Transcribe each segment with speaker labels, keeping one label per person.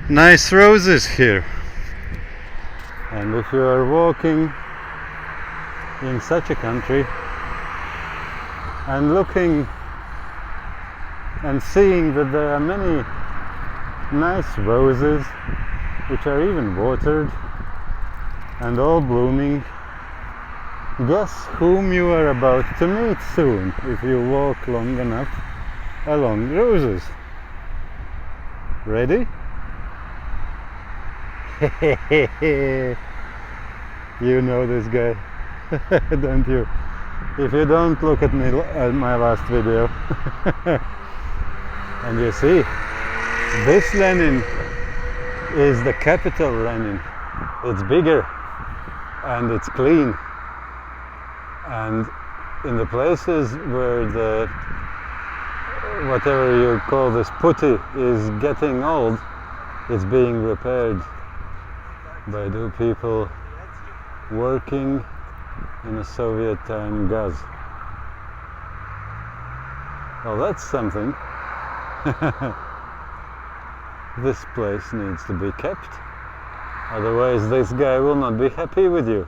Speaker 1: nice roses here. And if you are walking in such a country and looking and seeing that there are many nice roses which are even watered and all blooming, guess whom you are about to meet soon if you walk long enough along roses. Ready? You know this guy, don't you? If you don't, look at me at my last video. And you see, this Lenin is the capital Lenin. It's bigger and it's clean, and in the places where the whatever you call this putty is getting old, it's being repaired by two people working in a Soviet time gas. Well, that's something. This place needs to be kept, otherwise this guy will not be happy with you.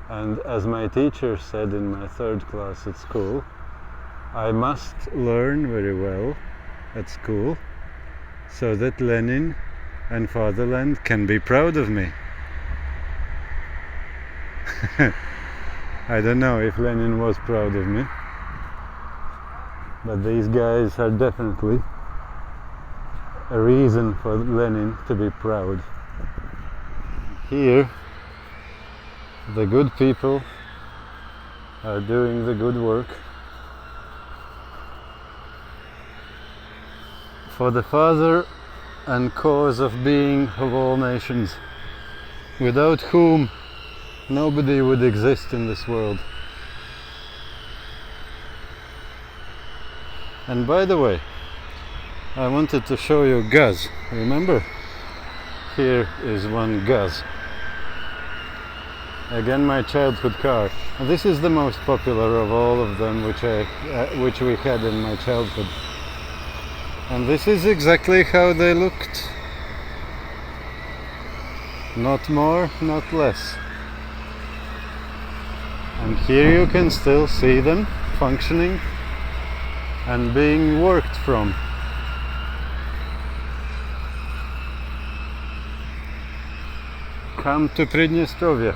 Speaker 1: And as my teacher said in my third class at school, I must learn very well at school so that Lenin and fatherland can be proud of me. I don't know if Lenin was proud of me, but these guys are definitely a reason for Lenin to be proud. Here, the good people are doing the good work for the father and cause of being of all nations, without whom nobody would exist in this world. And by the way, I wanted to show you Gaz. Remember? Here is one Gaz. Again, my childhood car. And this is the most popular of all of them which we had in my childhood. And this is exactly how they looked. Not more, not less. And here you can still see them functioning and being worked from. Come to Pridnestrovye.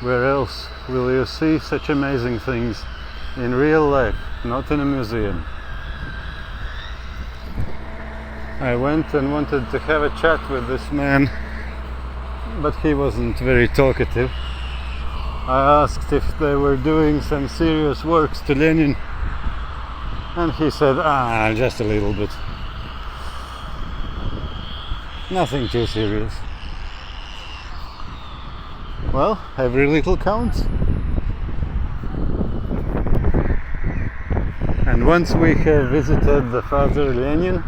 Speaker 1: Where else will you see such amazing things in real life, not in a museum? I went and wanted to have a chat with this man, but he wasn't very talkative. I asked if they were doing some serious works to Lenin, and he said, just a little bit. Nothing too serious. Well, every little counts. And once we have visited the father Lenin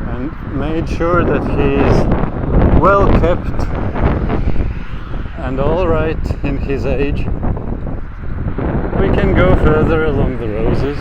Speaker 1: and made sure that he is well kept and all right in his age, we can go further along the roses.